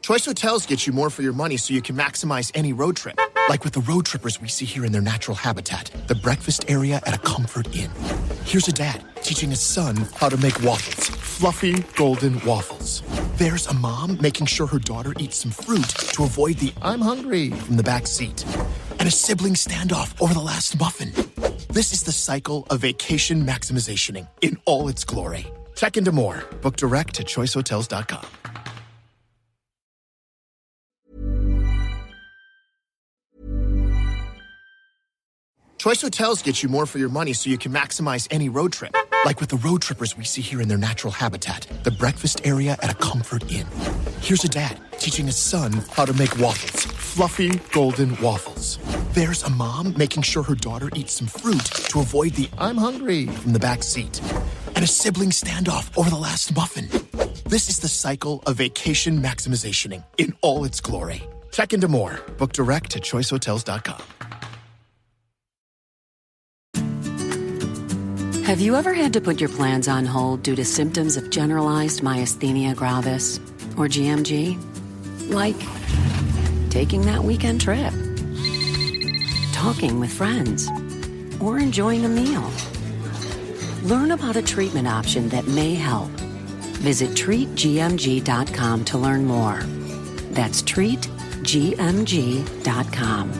Choice Hotels gets you more for your money so you can maximize any road trip. Like with the road trippers we see here in their natural habitat, the breakfast area at a comfort inn. Here's a dad teaching his son how to make waffles, fluffy golden waffles. There's a mom making sure her daughter eats some fruit to avoid the "I'm hungry" from the back seat. And a sibling standoff over the last muffin. This is the cycle of vacation maximizationing in all its glory. Check into more. Book direct at choicehotels.com. Choice Hotels gets you more for your money so you can maximize any road trip. Like with the road trippers we see here in their natural habitat, the breakfast area at a comfort inn. Here's a dad teaching his son how to make waffles, fluffy golden waffles. There's a mom making sure her daughter eats some fruit to avoid the "I'm hungry" from the back seat. And a sibling standoff over the last muffin. This is the cycle of vacation maximizationing in all its glory. Check into more. Book direct at choicehotels.com. Have you ever had to put your plans on hold due to symptoms of generalized myasthenia gravis, or GMG? Like taking that weekend trip, talking with friends, or enjoying a meal. Learn about a treatment option that may help. Visit treatgmg.com to learn more. That's treatgmg.com.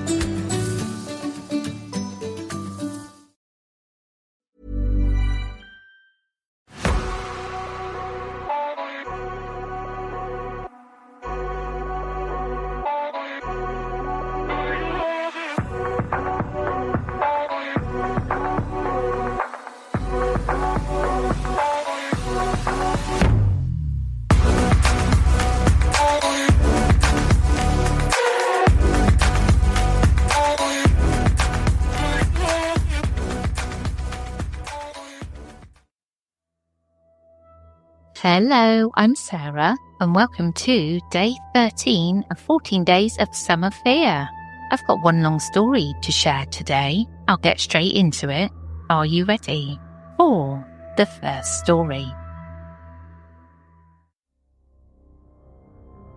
Hello, I'm Sarah, and welcome to Day 13 of 14 Days of Summer Fear. I've got one long story to share today. I'll get straight into it. Are you ready for the first story?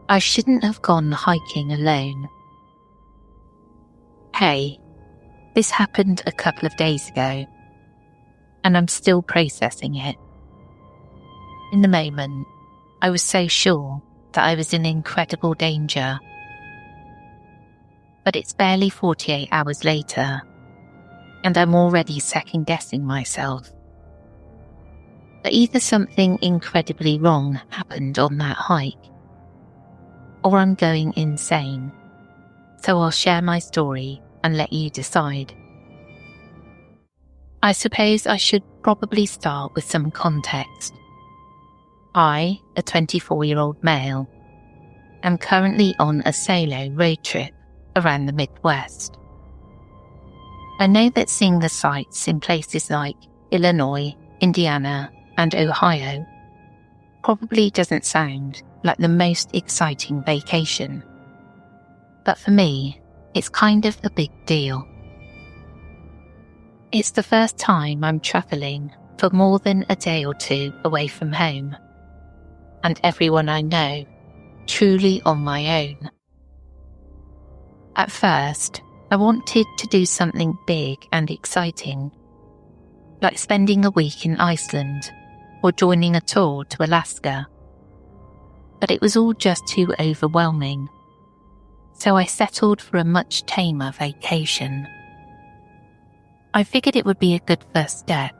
I shouldn't have gone hiking alone. Hey, this happened a couple of days ago, and I'm still processing it. In the moment, I was so sure that I was in incredible danger. But it's barely 48 hours later, and I'm already second-guessing myself. That either something incredibly wrong happened on that hike, or I'm going insane. So I'll share my story and let you decide. I suppose I should probably start with some context. I, a 24-year-old male, am currently on a solo road trip around the Midwest. I know that seeing the sights in places like Illinois, Indiana, and Ohio probably doesn't sound like the most exciting vacation. But for me, it's kind of a big deal. It's the first time I'm travelling for more than a day or two away from home, and everyone I know, truly on my own. At first, I wanted to do something big and exciting, like spending a week in Iceland or joining a tour to Alaska. But it was all just too overwhelming, so I settled for a much tamer vacation. I figured it would be a good first step,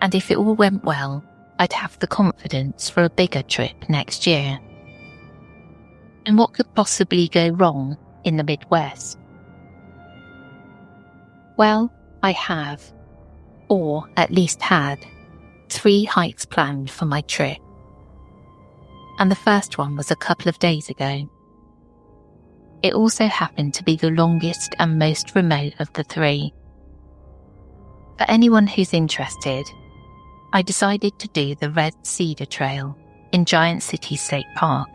and if it all went well, I'd have the confidence for a bigger trip next year. And what could possibly go wrong in the Midwest? Well, I have, or at least had, 3 hikes planned for my trip. And the first one was a couple of days ago. It also happened to be the longest and most remote of the 3. For anyone who's interested, I decided to do the Red Cedar Trail in Giant City State Park.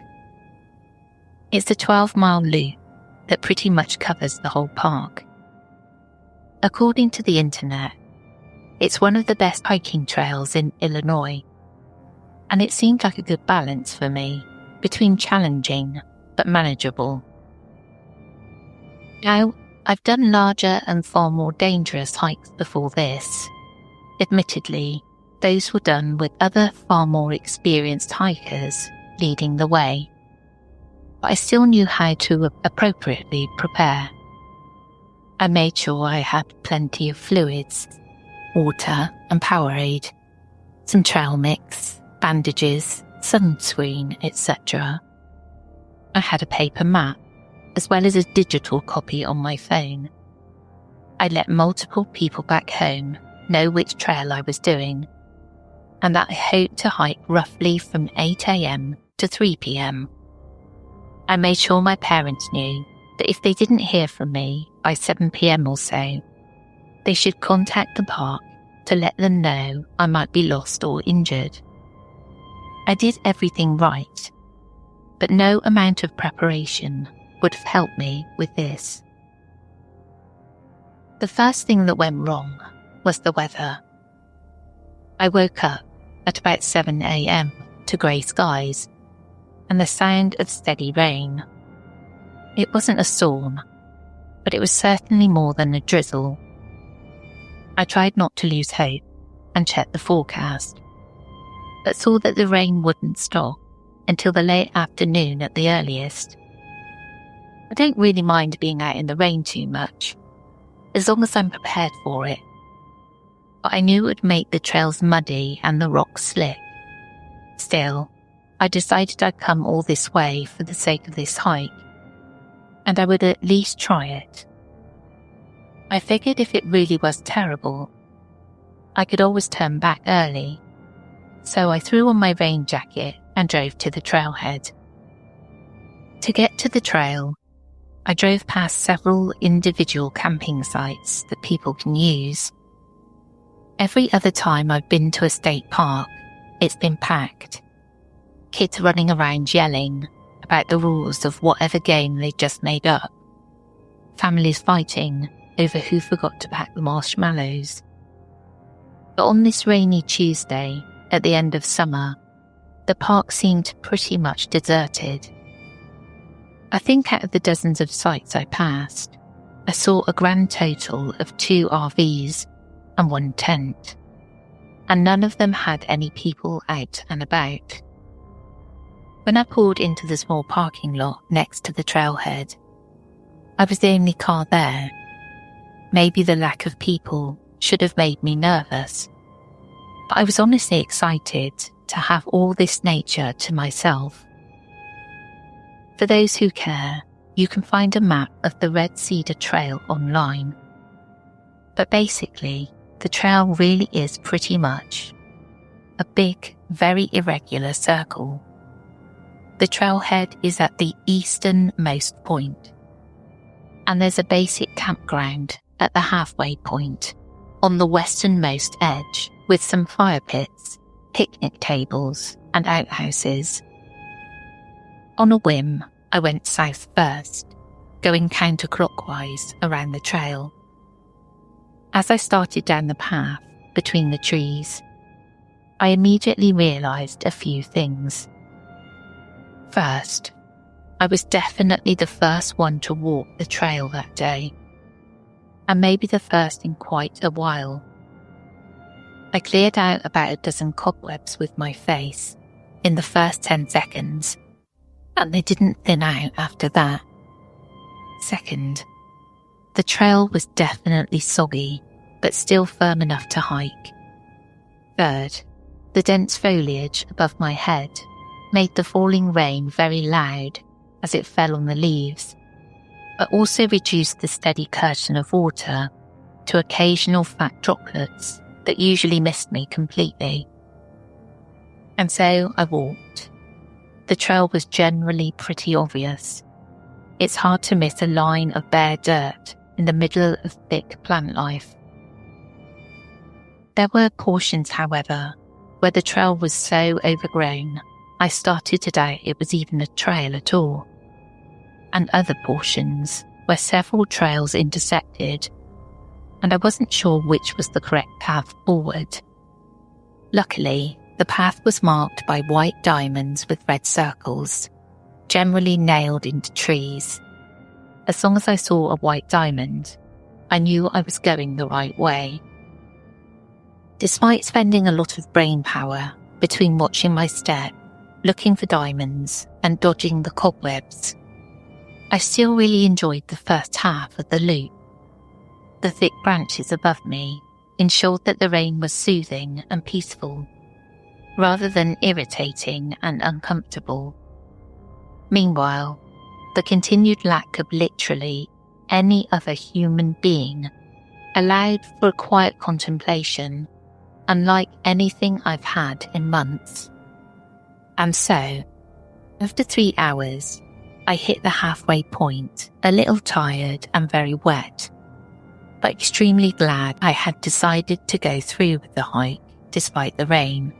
It's a 12-mile loop that pretty much covers the whole park. According to the internet, it's one of the best hiking trails in Illinois, and it seemed like a good balance for me, between challenging but manageable. Now, I've done larger and far more dangerous hikes before this. Admittedly, those were done with other far more experienced hikers leading the way. But I still knew how to appropriately prepare. I made sure I had plenty of fluids, water and Powerade, some trail mix, bandages, sunscreen, etc. I had a paper map, as well as a digital copy on my phone. I let multiple people back home know which trail I was doing, and that I hoped to hike roughly from 8 AM to 3 PM. I made sure my parents knew that if they didn't hear from me by 7 PM or so, they should contact the park to let them know I might be lost or injured. I did everything right, but no amount of preparation would have helped me with this. The first thing that went wrong was the weather. I woke up at about 7 AM to grey skies and the sound of steady rain. It wasn't a storm, but it was certainly more than a drizzle. I tried not to lose hope and checked the forecast, but saw that the rain wouldn't stop until the late afternoon at the earliest. I don't really mind being out in the rain too much, as long as I'm prepared for it. But I knew it would make the trails muddy and the rocks slick. Still, I decided I'd come all this way for the sake of this hike, and I would at least try it. I figured if it really was terrible, I could always turn back early, so I threw on my rain jacket and drove to the trailhead. To get to the trail, I drove past several individual camping sites that people can use. Every other time I've been to a state park, it's been packed. Kids running around yelling about the rules of whatever game they just made up. Families fighting over who forgot to pack the marshmallows. But on this rainy Tuesday, at the end of summer, the park seemed pretty much deserted. I think out of the dozens of sites I passed, I saw a grand total of 2 RVs and 1 tent, and none of them had any people out and about. When I pulled into the small parking lot next to the trailhead, I was the only car there. Maybe the lack of people should have made me nervous, but I was honestly excited to have all this nature to myself. For those who care, you can find a map of the Red Cedar Trail online. But basically, the trail really is pretty much a big, very irregular circle. The trailhead is at the easternmost point, and there's a basic campground at the halfway point on the westernmost edge with some fire pits, picnic tables and outhouses. On a whim, I went south first, going counterclockwise around the trail. As I started down the path between the trees, I immediately realised a few things. First, I was definitely the first one to walk the trail that day, and maybe the first in quite a while. I cleared out about a dozen cobwebs with my face in the first 10 seconds, and they didn't thin out after that. Second, the trail was definitely soggy, but still firm enough to hike. Third, the dense foliage above my head made the falling rain very loud as it fell on the leaves, but also reduced the steady curtain of water to occasional fat droplets that usually missed me completely. And so I walked. The trail was generally pretty obvious. It's hard to miss a line of bare dirt in the middle of thick plant life. There were portions, however, where the trail was so overgrown I started to doubt it was even a trail at all, and other portions where several trails intersected, and I wasn't sure which was the correct path forward. Luckily, The path was marked by white diamonds with red circles, generally nailed into trees. As long as I saw a white diamond, I knew I was going the right way. Despite spending a lot of brain power between watching my step, looking for diamonds, and dodging the cobwebs, I still really enjoyed the first half of the loop. The thick branches above me ensured that the rain was soothing and peaceful, rather than irritating and uncomfortable. Meanwhile, the continued lack of literally any other human being allowed for a quiet contemplation unlike anything I've had in months. And so, after 3 hours, I hit the halfway point, a little tired and very wet, but extremely glad I had decided to go through with the hike despite the rain.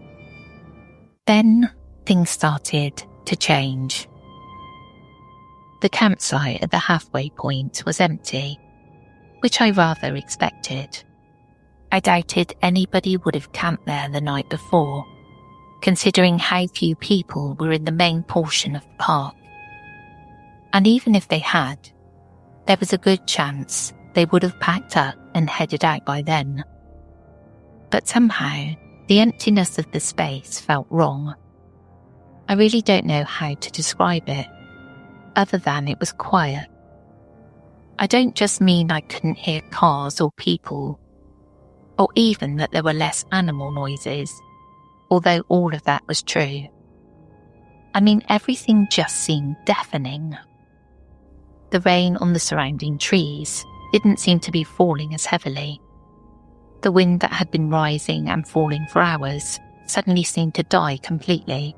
Then things started to change. The campsite at the halfway point was empty, which I rather expected. I doubted anybody would have camped there the night before, considering how few people were in the main portion of the park. And even if they had, there was a good chance they would have packed up and headed out by then. But somehow, the emptiness of the space felt wrong. I really don't know how to describe it, other than it was quiet. I don't just mean I couldn't hear cars or people, or even that there were less animal noises, although all of that was true. I mean, everything just seemed deafening. The rain on the surrounding trees didn't seem to be falling as heavily. The wind that had been rising and falling for hours suddenly seemed to die completely.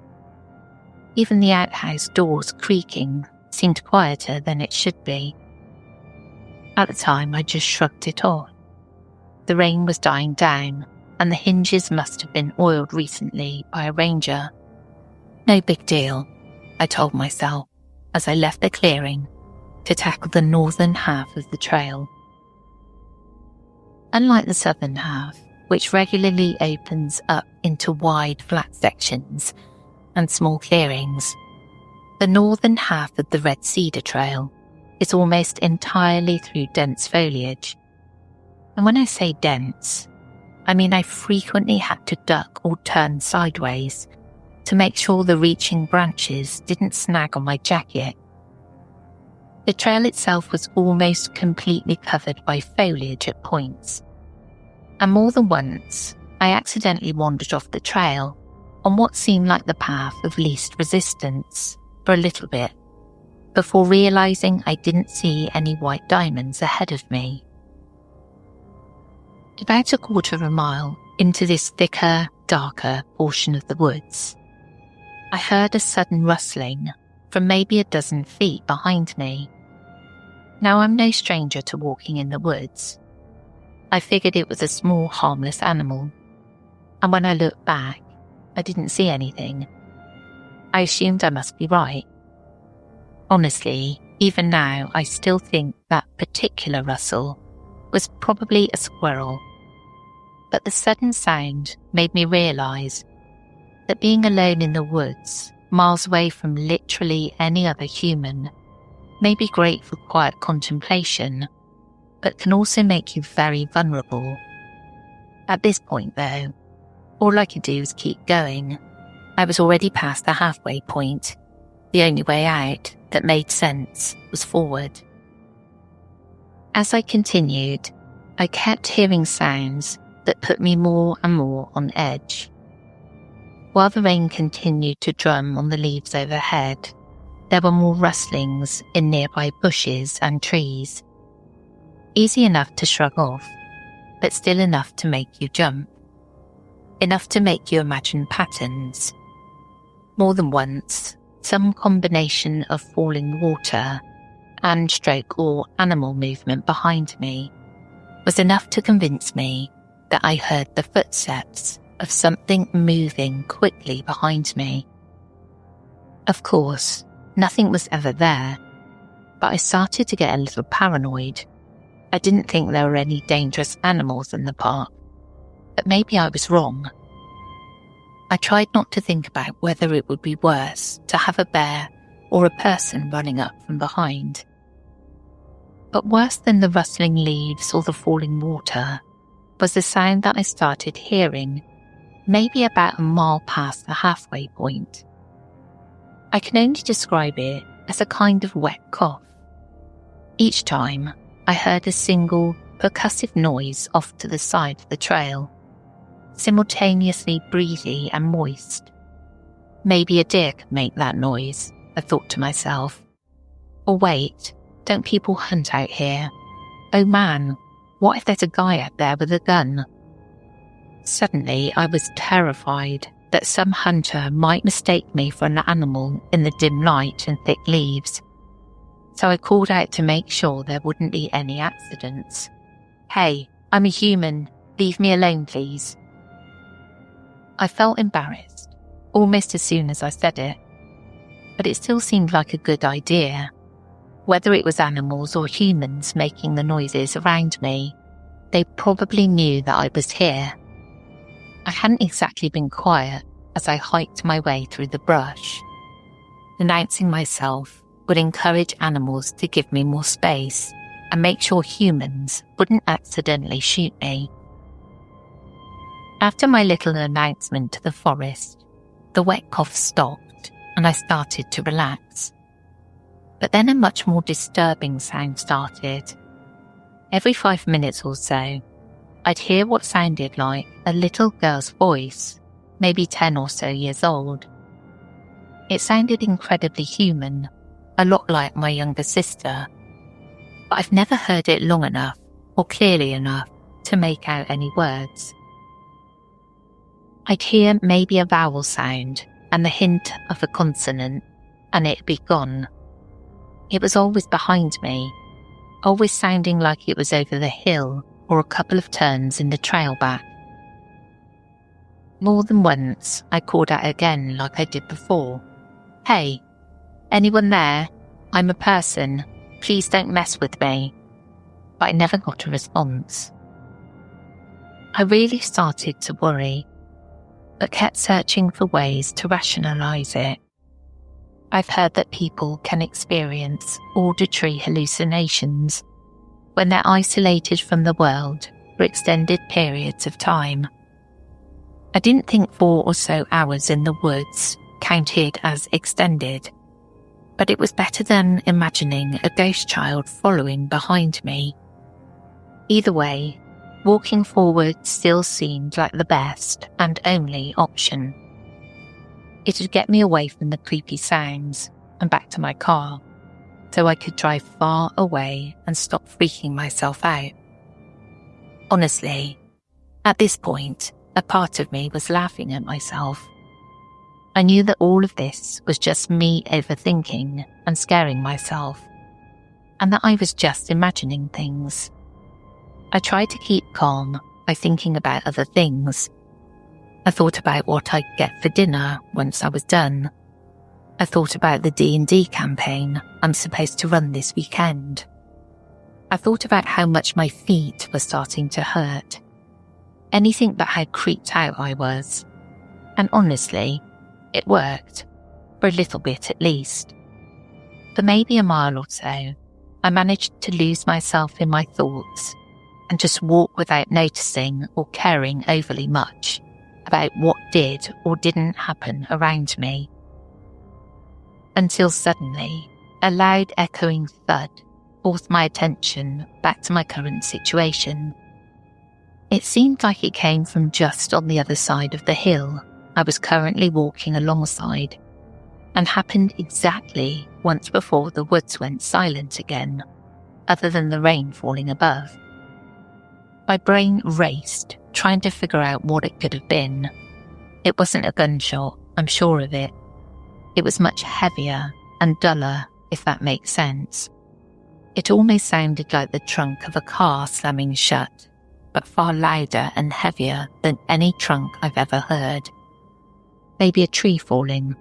Even the outhouse doors creaking seemed quieter than it should be. At the time, I just shrugged it off. The rain was dying down, and the hinges must have been oiled recently by a ranger. No big deal, I told myself as I left the clearing to tackle the northern half of the trail. Unlike the southern half, which regularly opens up into wide flat sections and small clearings, the northern half of the Red Cedar Trail is almost entirely through dense foliage. And when I say dense, I mean I frequently had to duck or turn sideways to make sure the reaching branches didn't snag on my jacket. The trail itself was almost completely covered by foliage at points, and more than once I accidentally wandered off the trail on what seemed like the path of least resistance for a little bit, before realising I didn't see any white diamonds ahead of me. About a quarter of a mile into this thicker, darker portion of the woods, I heard a sudden rustling from maybe a dozen feet behind me. Now, I'm no stranger to walking in the woods. I figured it was a small, harmless animal, and when I looked back, I didn't see anything. I assumed I must be right. Honestly, even now, I still think that particular rustle was probably a squirrel. But the sudden sound made me realise that being alone in the woods, miles away from literally any other human, may be great for quiet contemplation, but can also make you very vulnerable. At this point, though, all I could do was keep going. I was already past the halfway point. The only way out that made sense was forward. As I continued, I kept hearing sounds that put me more and more on edge. While the rain continued to drum on the leaves overhead, there were more rustlings in nearby bushes and trees. Easy enough to shrug off, but still enough to make you jump. Enough to make you imagine patterns. More than once, some combination of falling water and stroke or animal movement behind me was enough to convince me that I heard the footsteps of something moving quickly behind me. Of course, nothing was ever there, but I started to get a little paranoid. I didn't think there were any dangerous animals in the park, but maybe I was wrong. I tried not to think about whether it would be worse to have a bear or a person running up from behind. But worse than the rustling leaves or the falling water was the sound that I started hearing, maybe about a mile past the halfway point. I can only describe it as a kind of wet cough. Each time, I heard a single, percussive noise off to the side of the trail, simultaneously breathy and moist. Maybe a deer could make that noise, I thought to myself. Or wait, don't people hunt out here? Oh man, what if there's a guy out there with a gun? Suddenly, I was terrified that some hunter might mistake me for an animal in the dim light and thick leaves. So I called out to make sure there wouldn't be any accidents. Hey, I'm a human. Leave me alone, please. I felt embarrassed, almost as soon as I said it. But it still seemed like a good idea. Whether it was animals or humans making the noises around me, they probably knew that I was here. I hadn't exactly been quiet as I hiked my way through the brush. Announcing myself would encourage animals to give me more space and make sure humans wouldn't accidentally shoot me. After my little announcement to the forest, the wet cough stopped and I started to relax. But then a much more disturbing sound started. Every 5 minutes or so, I'd hear what sounded like a little girl's voice, maybe 10 or so years old. It sounded incredibly human, a lot like my younger sister, but I've never heard it long enough or clearly enough to make out any words. I'd hear maybe a vowel sound and the hint of a consonant, and it'd be gone. It was always behind me, always sounding like it was over the hill or a couple of turns in the trail back. More than once, I called out again like I did before. Hey, anyone there? I'm a person. Please don't mess with me. But I never got a response. I really started to worry, but kept searching for ways to rationalise it. I've heard that people can experience auditory hallucinations when they're isolated from the world for extended periods of time. I didn't think 4 or so hours in the woods counted as extended, but it was better than imagining a ghost child following behind me. Either way, walking forward still seemed like the best and only option. It would get me away from the creepy sounds and back to my car, so I could drive far away and stop freaking myself out. Honestly, at this point, a part of me was laughing at myself. I knew that all of this was just me overthinking and scaring myself, and that I was just imagining things. I tried to keep calm by thinking about other things. I thought about what I'd get for dinner once I was done. I thought about the D&D campaign I'm supposed to run this weekend. I thought about how much my feet were starting to hurt. Anything but how creeped out I was. And honestly, it worked. For a little bit at least. For maybe a mile or so, I managed to lose myself in my thoughts and just walk without noticing or caring overly much about what did or didn't happen around me. Until suddenly, a loud echoing thud forced my attention back to my current situation. It seemed like it came from just on the other side of the hill I was currently walking alongside, and happened exactly once before the woods went silent again, other than the rain falling above. My brain raced, trying to figure out what it could have been. It wasn't a gunshot, I'm sure of it. It was much heavier and duller, if that makes sense. It almost sounded like the trunk of a car slamming shut, but far louder and heavier than any trunk I've ever heard. Maybe a tree falling.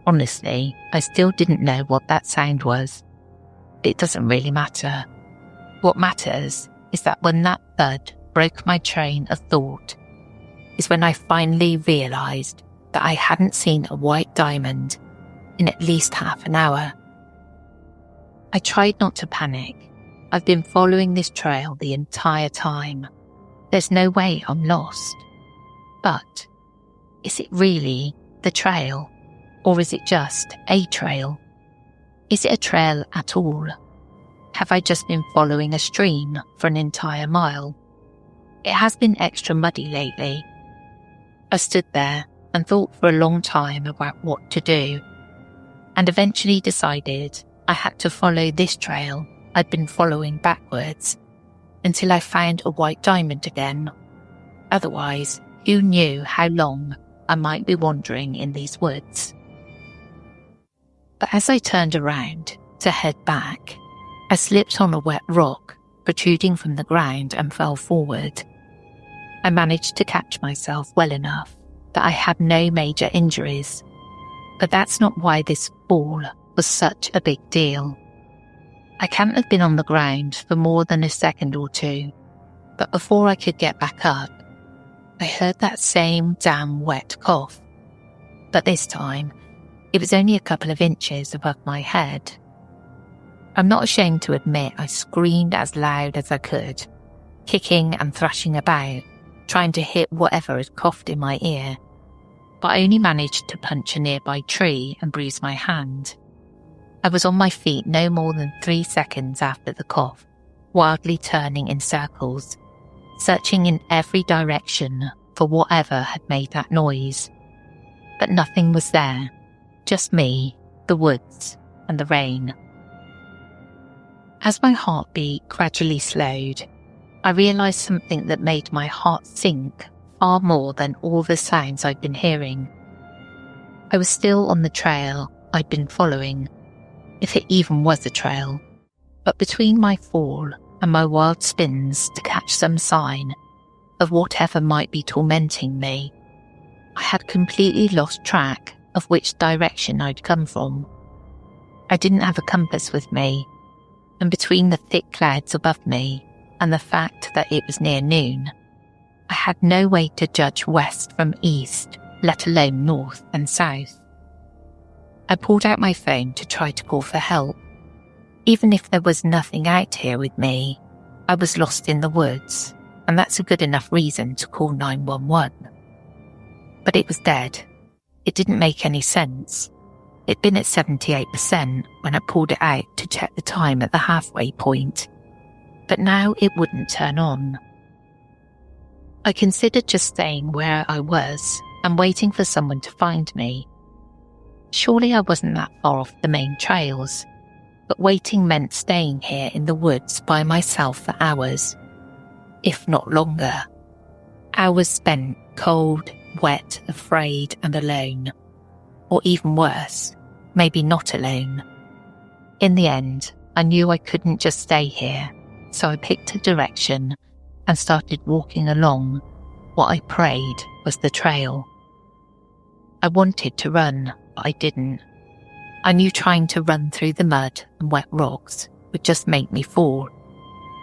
Honestly, I still didn't know what that sound was. It doesn't really matter. What matters is that when that thud broke my train of thought, is when I finally realised that I hadn't seen a white diamond in at least half an hour. I tried not to panic. I've been following this trail the entire time. There's no way I'm lost. But is it really the trail? Or is it just a trail? Is it a trail at all? Have I just been following a stream for an entire mile? It has been extra muddy lately. I stood there and thought for a long time about what to do, and eventually decided I had to follow this trail I'd been following backwards until I found a white diamond again. Otherwise, who knew how long I might be wandering in these woods? But as I turned around to head back, I slipped on a wet rock protruding from the ground and fell forward. I managed to catch myself well enough that I had no major injuries, but that's not why this fall was such a big deal. I can't have been on the ground for more than a second or two, but before I could get back up, I heard that same damn wet cough. But this time, it was only a couple of inches above my head. I'm not ashamed to admit I screamed as loud as I could, kicking and thrashing about, trying to hit whatever had coughed in my ear, but I only managed to punch a nearby tree and bruise my hand. I was on my feet no more than 3 seconds after the cough, wildly turning in circles, searching in every direction for whatever had made that noise. But nothing was there, just me, the woods, and the rain. As my heartbeat gradually slowed, I realised something that made my heart sink far more than all the sounds I'd been hearing. I was still on the trail I'd been following, if it even was a trail, but between my fall and my wild spins to catch some sign of whatever might be tormenting me, I had completely lost track of which direction I'd come from. I didn't have a compass with me, and between the thick clouds above me and the fact that it was near noon, I had no way to judge west from east, let alone north and south. I pulled out my phone to try to call for help. Even if there was nothing out here with me, I was lost in the woods, and that's a good enough reason to call 911. But it was dead. It didn't make any sense. It'd been at 78% when I pulled it out to check the time at the halfway point, but now it wouldn't turn on. I considered just staying where I was and waiting for someone to find me. Surely I wasn't that far off the main trails, but waiting meant staying here in the woods by myself for hours, if not longer. Hours spent cold, wet, afraid and alone. Or even worse, maybe not alone. In the end, I knew I couldn't just stay here, so I picked a direction and started walking along what I prayed was the trail. I wanted to run, but I didn't. I knew trying to run through the mud and wet rocks would just make me fall,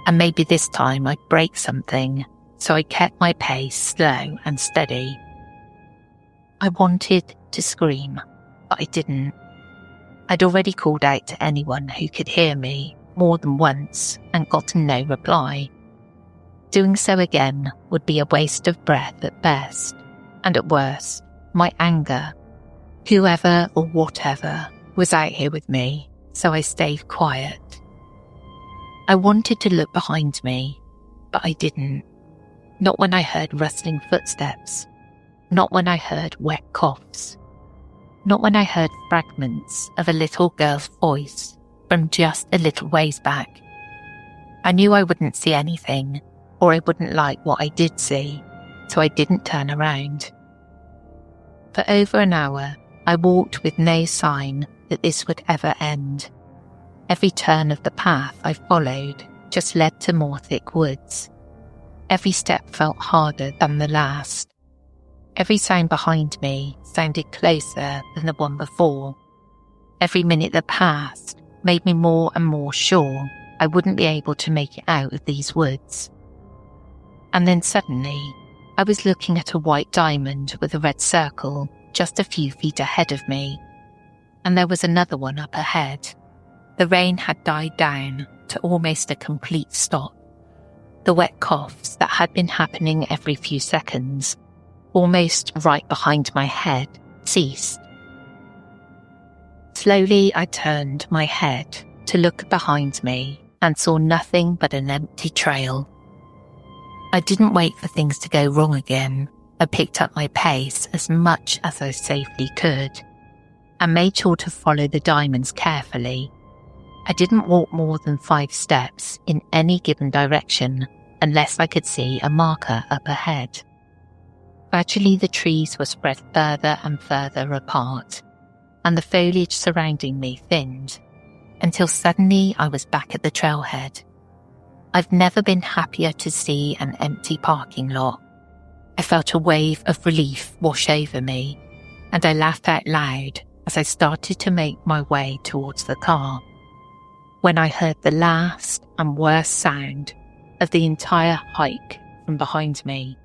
and maybe this time I'd break something, so I kept my pace slow and steady. I wanted to scream, but I didn't. I'd already called out to anyone who could hear me more than once and gotten no reply. Doing so again would be a waste of breath at best, and at worst, my anger. Whoever or whatever was out here with me, so I stayed quiet. I wanted to look behind me, but I didn't. Not when I heard rustling footsteps. Not when I heard wet coughs. Not when I heard fragments of a little girl's voice from just a little ways back. I knew I wouldn't see anything, or I wouldn't like what I did see, so I didn't turn around. For over an hour, I walked with no sign that this would ever end. Every turn of the path I followed just led to more thick woods. Every step felt harder than the last. Every sound behind me sounded closer than the one before. Every minute that passed made me more and more sure I wouldn't be able to make it out of these woods. And then suddenly, I was looking at a white diamond with a red circle just a few feet ahead of me, and there was another one up ahead. The rain had died down to almost a complete stop. The wet coughs that had been happening every few seconds, almost right behind my head, ceased. Slowly I turned my head to look behind me and saw nothing but an empty trail. I didn't wait for things to go wrong again. I picked up my pace as much as I safely could and made sure to follow the diamonds carefully. I didn't walk more than 5 steps in any given direction unless I could see a marker up ahead. Gradually the trees were spread further and further apart, and the foliage surrounding me thinned, until suddenly I was back at the trailhead. I've never been happier to see an empty parking lot. I felt a wave of relief wash over me, and I laughed out loud as I started to make my way towards the car, when I heard the last and worst sound of the entire hike from behind me.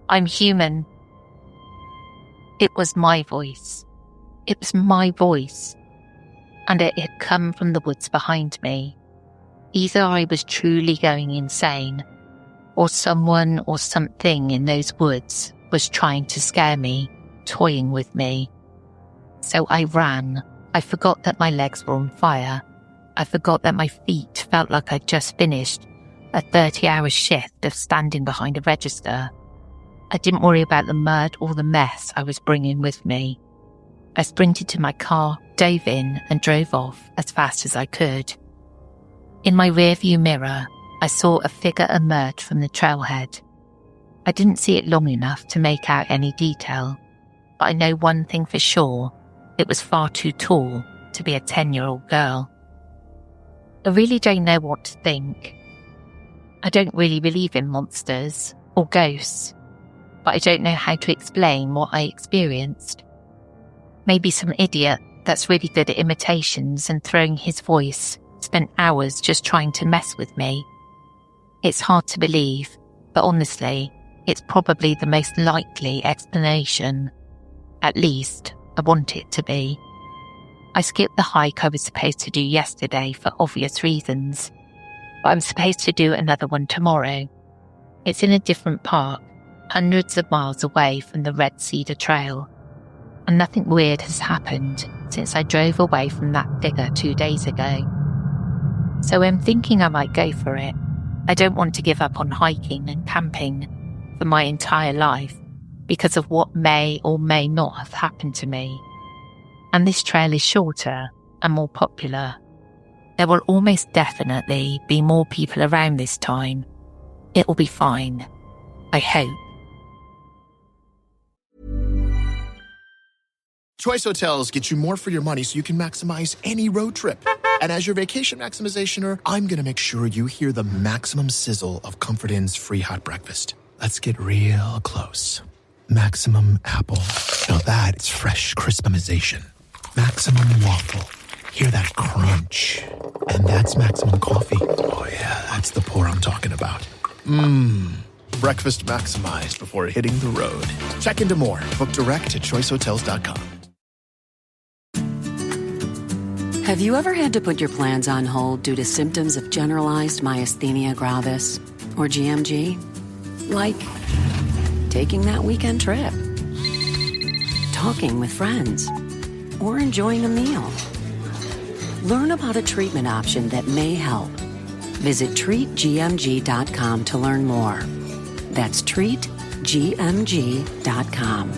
I'm human. It was my voice. It was my voice, and it had come from the woods behind me. Either I was truly going insane, or someone or something in those woods was trying to scare me, toying with me. So I ran. I forgot that my legs were on fire. I forgot that my feet felt like I'd just finished a 30-hour shift of standing behind a register. I didn't worry about the mud or the mess I was bringing with me. I sprinted to my car, dove in, and drove off as fast as I could. In my rearview mirror, I saw a figure emerge from the trailhead. I didn't see it long enough to make out any detail, but I know one thing for sure: it was far too tall to be a 10-year-old girl. I really don't know what to think. I don't really believe in monsters or ghosts, but I don't know how to explain what I experienced. Maybe some idiot that's really good at imitations and throwing his voice spent hours just trying to mess with me. It's hard to believe, but honestly, it's probably the most likely explanation. At least, I want it to be. I skipped the hike I was supposed to do yesterday for obvious reasons, but I'm supposed to do another one tomorrow. It's in a different park, hundreds of miles away from the Red Cedar Trail, and nothing weird has happened since I drove away from that figure 2 days ago. So I'm thinking I might go for it. I don't want to give up on hiking and camping for my entire life because of what may or may not have happened to me. And this trail is shorter and more popular. There will almost definitely be more people around this time. It will be fine. I hope. Choice Hotels get you more for your money so you can maximize any road trip. And as your vacation maximizationer, I'm going to make sure you hear the maximum sizzle of Comfort Inn's free hot breakfast. Let's get real close. Maximum apple. Now that's fresh crispimization. Maximum waffle. Hear that crunch. And that's maximum coffee. Oh yeah, that's the pour I'm talking about. Breakfast maximized before hitting the road. Check into more. Book direct at choicehotels.com. Have you ever had to put your plans on hold due to symptoms of generalized myasthenia gravis, or GMG? Like taking that weekend trip, talking with friends, or enjoying a meal. Learn about a treatment option that may help. Visit treatgmg.com to learn more. That's treatgmg.com.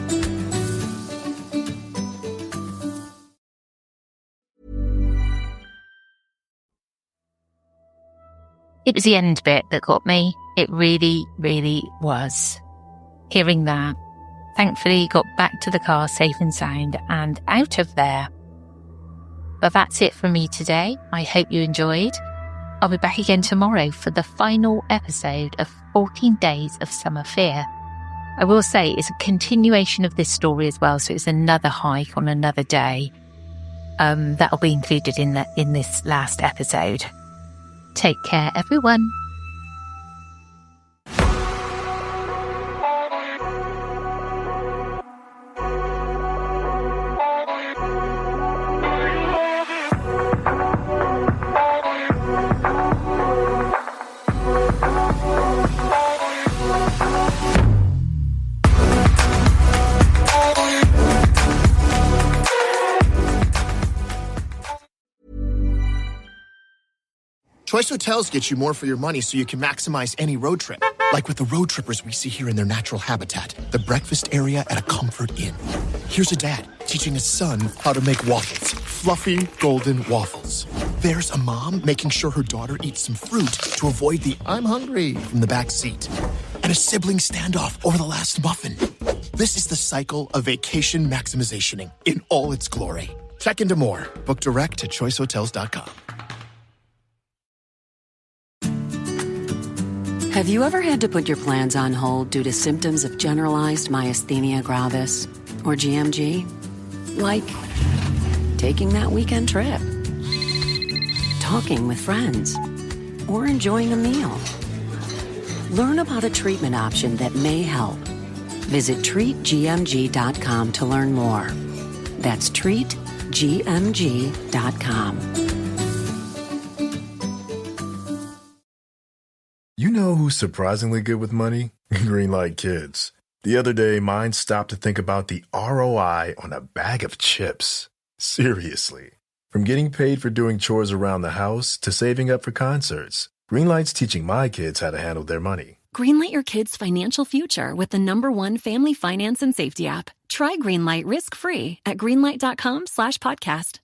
It was the end bit that got me. It really, really was. Hearing that, thankfully got back to the car safe and sound and out of there. But that's it from me today. I hope you enjoyed. I'll be back again tomorrow for the final episode of 14 Days of Summer Fear. I will say it's a continuation of this story as well, so it's another hike on another day. That'll be included in this last episode. Take care, everyone. Choice Hotels get you more for your money so you can maximize any road trip. Like with the road trippers we see here in their natural habitat, the breakfast area at a comfort inn. Here's a dad teaching his son how to make waffles. Fluffy, golden waffles. There's a mom making sure her daughter eats some fruit to avoid the "I'm hungry" from the back seat. And a sibling standoff over the last muffin. This is the cycle of vacation maximizationing in all its glory. Check into more. Book direct at choicehotels.com. Have you ever had to put your plans on hold due to symptoms of generalized myasthenia gravis, or GMG? Like taking that weekend trip, talking with friends, or enjoying a meal. Learn about a treatment option that may help. Visit treatgmg.com to learn more. That's treatgmg.com. You know who's surprisingly good with money? Greenlight Kids. The other day, mine stopped to think about the ROI on a bag of chips. Seriously. From getting paid for doing chores around the house to saving up for concerts, Greenlight's teaching my kids how to handle their money. Greenlight your kids' financial future with the #1 family finance and safety app. Try Greenlight risk-free at greenlight.com/podcast.